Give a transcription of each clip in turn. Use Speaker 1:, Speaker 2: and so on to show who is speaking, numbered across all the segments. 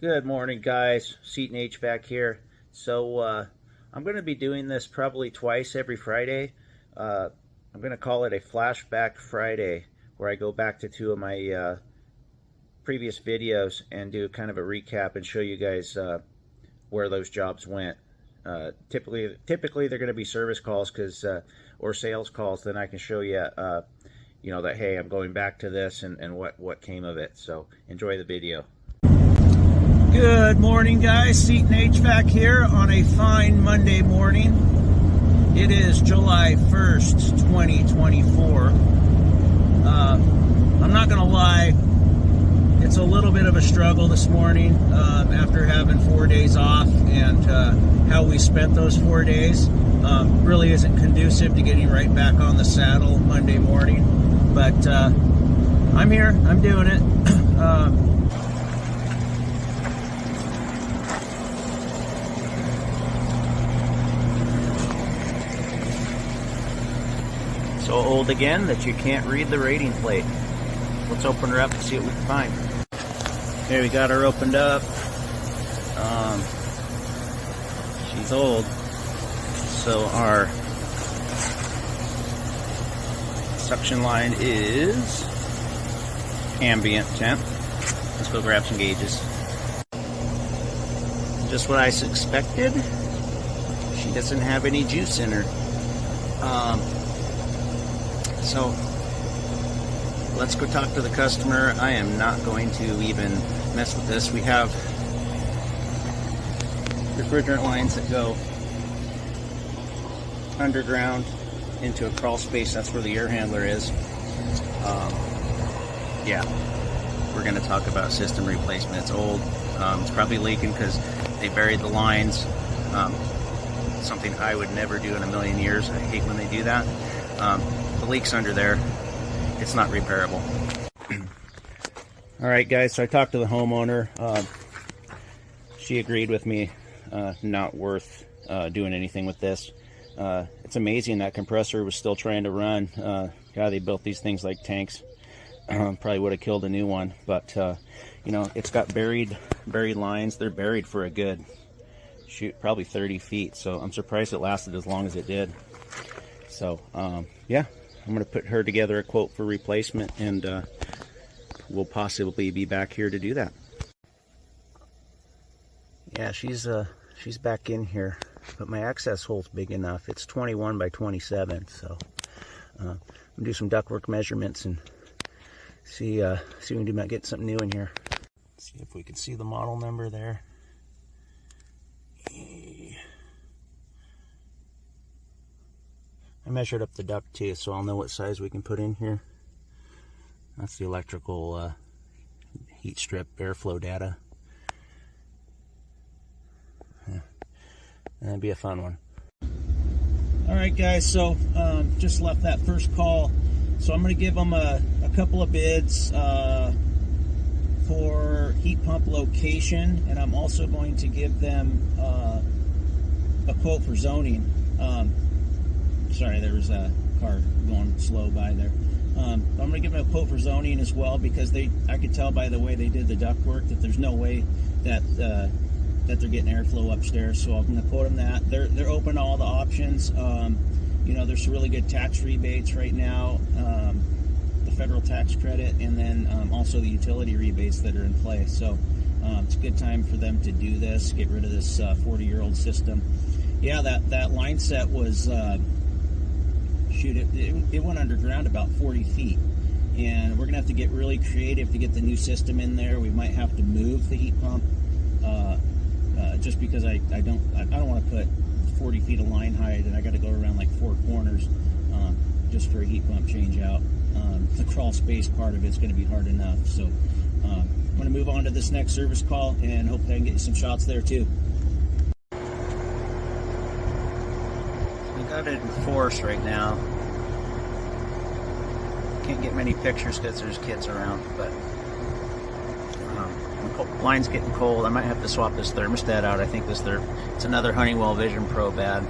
Speaker 1: Good morning, guys. Seton HVAC here. So I'm going to be doing this probably twice every Friday. I'm going to call it a Flashback Friday, where I go back to two of my previous videos and do kind of a recap and show you guys where those jobs went. Typically they're going to be service calls or sales calls. Then I can show you, that hey, I'm going back to this and what came of it. So enjoy the video.
Speaker 2: Good morning, guys. Seton HVAC here on a fine Monday morning. It is July 1st, 2024. I'm not going to lie, it's a little bit of a struggle this morning after having 4 days off, and how we spent those 4 days really isn't conducive to getting right back on the saddle Monday morning. But I'm here, I'm doing it.
Speaker 1: So old again that you can't read the rating plate. Let's open her up and see what we can find. Here, we got her opened up. She's old. So our suction line is ambient temp. Let's go grab some gauges. Just what I expected. She doesn't have any juice in her. So let's go talk to the customer. I am not going to even mess with this. We have refrigerant lines that go underground into a crawl space. That's where the air handler is. Yeah, we're going to talk about system replacement. It's old. It's probably leaking because they buried the lines. Something I would never do in a million years. I hate when they do that. The leak's under there. It's not repairable. All right, guys, so I talked to the homeowner. She agreed with me. Not worth doing anything with this. It's amazing that compressor was still trying to run. God, they built these things like tanks. Probably would have killed a new one, but it's got buried lines. They're buried for a good, probably 30 feet. So I'm surprised it lasted as long as it did. So yeah, I'm going to put her together a quote for replacement, and we'll possibly be back here to do that. Yeah, she's back in here, but my access hole's big enough. It's 21 by 27, so I'm going to do some ductwork measurements and see if we can get something new in here. See if we can see the model number there. I measured up the duct too, so I'll know what size we can put in here. That's the electrical heat strip airflow data. Yeah. That'd be a fun one.
Speaker 2: Alright, guys, so just left that first call. So I'm going to give them a couple of bids for heat pump location, and I'm also going to give them a quote for zoning. Sorry, there was a car going slow by there. I'm going to give them a quote for zoning as well, because I could tell by the way they did the ductwork that there's no way that they're getting airflow upstairs. So I'm going to quote them that. They're open to all the options. There's some really good tax rebates right now, the federal tax credit, and then also the utility rebates that are in place. So it's a good time for them to do this, get rid of this 40-year-old system. Yeah, that line set was... it went underground about 40 feet, and we're gonna have to get really creative to get the new system in there. We might have to move the heat pump just because I don't want to put 40 feet of line height, and I got to go around like 4 corners just for a heat pump change out. The crawl space part of it's going to be hard enough, so I'm going to move on to this next service call, and hopefully I can get you some shots there too.
Speaker 1: Got it in force right now. Can't get many pictures because there's kids around, but the line's getting cold. I might have to swap this thermostat out. I think it's another Honeywell Vision Pro bad.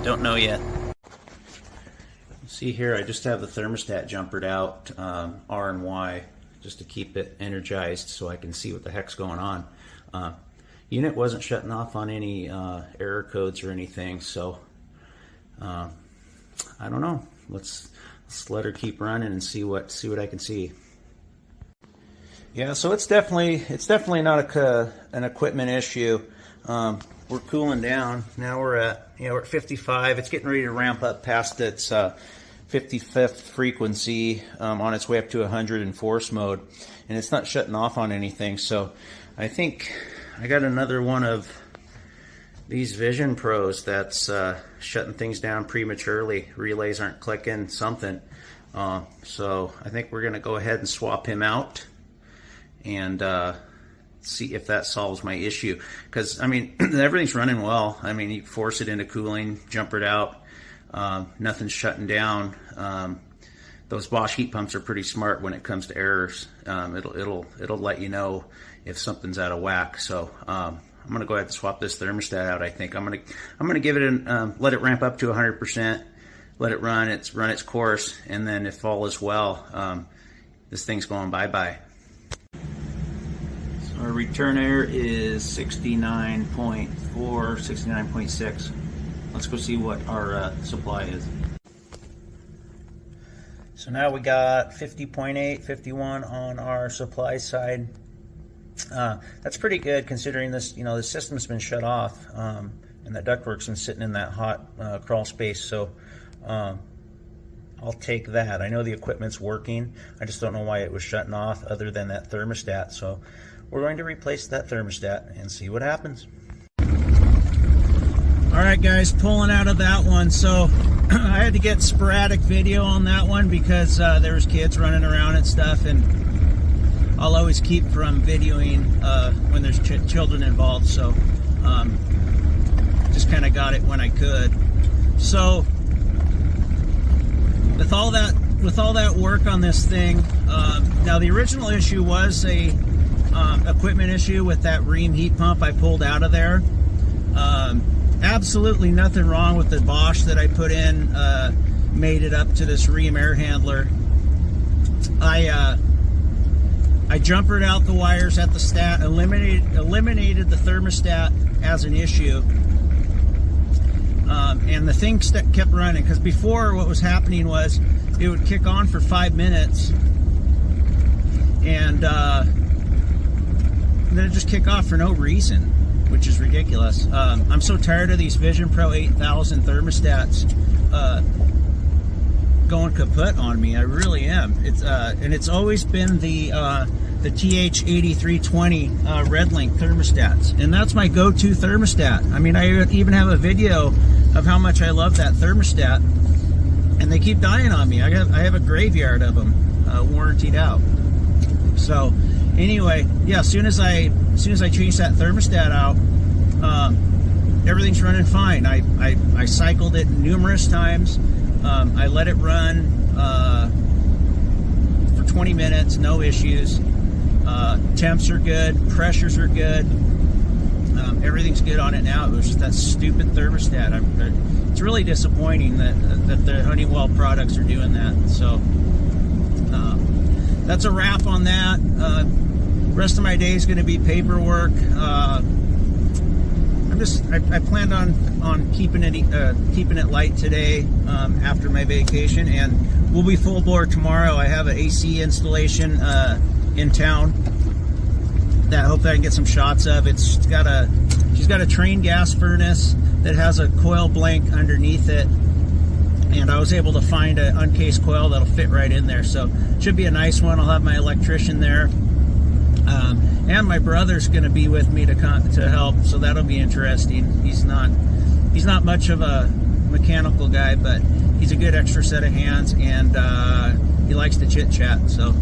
Speaker 1: Don't know yet. See here, I just have the thermostat jumpered out, R and Y, just to keep it energized so I can see what the heck's going on. Unit wasn't shutting off on any error codes or anything, so I don't know. Let's let her keep running and see what I can see. Yeah, so it's definitely not an equipment issue. We're cooling down now. We're at 55. It's getting ready to ramp up past its 55th frequency, on its way up to 100 in force mode, and it's not shutting off on anything. So I think I got another one of these Vision Pros that's shutting things down prematurely. Relays aren't clicking, something. So I think we're gonna go ahead and swap him out and see if that solves my issue. Because I mean, everything's running well. I mean, you force it into cooling, jumper it out. Nothing's shutting down. Those Bosch heat pumps are pretty smart when it comes to errors. It'll let you know if something's out of whack. So I'm gonna go ahead and swap this thermostat out. I think I'm gonna give it let it ramp up to 100%, let it run its course, and then if all is well, this thing's going bye-bye. So our return error is 69.4, 69.6. Let's go see what our supply is. So now we got 50.8, 51 on our supply side. That's pretty good considering this, the system's been shut off, and that ductwork's been sitting in that hot crawl space. So I'll take that. I know the equipment's working. I just don't know why it was shutting off other than that thermostat. So we're going to replace that thermostat and see what happens. Alright guys, pulling out of that one. So I had to get sporadic video on that one because there was kids running around and stuff, and I'll always keep from videoing when there's children involved. So just kind of got it when I could. So with all that work on this thing, now the original issue was a equipment issue with that Rheem heat pump I pulled out of there. Absolutely nothing wrong with the Bosch that I put in, made it up to this Rheem air handler. I jumpered out the wires at the stat, eliminated the thermostat as an issue, and the thing kept running. Because before, what was happening was it would kick on for 5 minutes, and then it'd just kick off for no reason, which is ridiculous. I'm so tired of these Vision Pro 8000 thermostats going kaput on me. I really am. And it's always been the TH8320 Red Link thermostats, and that's my go-to thermostat. I mean, I even have a video of how much I love that thermostat, and they keep dying on me. I have a graveyard of them warrantied out. So anyway, yeah, as soon as I change that thermostat out, everything's running fine. I cycled it numerous times. I let it run for 20 minutes, no issues. Temps are good, pressures are good. Everything's good on it now. It was just that stupid thermostat. It's really disappointing that the Honeywell products are doing that. So that's a wrap on that. Rest of my day is going to be paperwork. I planned on keeping it light today after my vacation, and we'll be full bore tomorrow. I have an AC installation in town that I hope that I can get some shots of. She's got a train gas furnace that has a coil blank underneath it, and I was able to find an uncased coil that'll fit right in there. So it should be a nice one. I'll have my electrician there. And my brother's going to be with me to help, so that'll be interesting. He's not much of a mechanical guy, but he's a good extra set of hands, and he likes to chit chat. So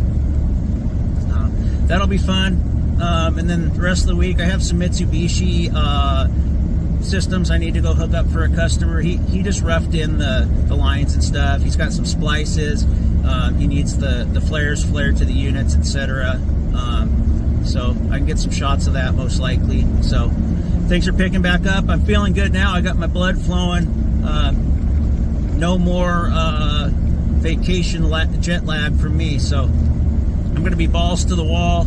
Speaker 1: that'll be fun. And then the rest of the week, I have some Mitsubishi systems I need to go hook up for a customer. He just roughed in the lines and stuff. He's got some splices. He needs the flares flared to the units, etc. So I can get some shots of that most likely. So things are picking back up. I'm feeling good now. I got my blood flowing. No more
Speaker 2: vacation jet lag from me. So I'm going to be balls to the wall,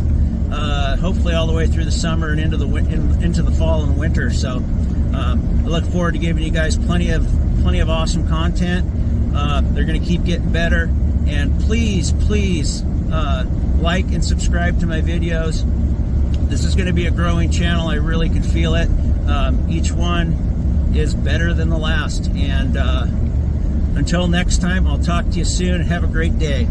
Speaker 2: hopefully all the way through the summer and into the fall and winter. So I look forward to giving you guys plenty of awesome content. They're going to keep getting better, and please like and subscribe to my videos. This is going to be a growing channel. I really can feel it. Each one is better than the last. And until next time, I'll talk to you soon. Have a great day.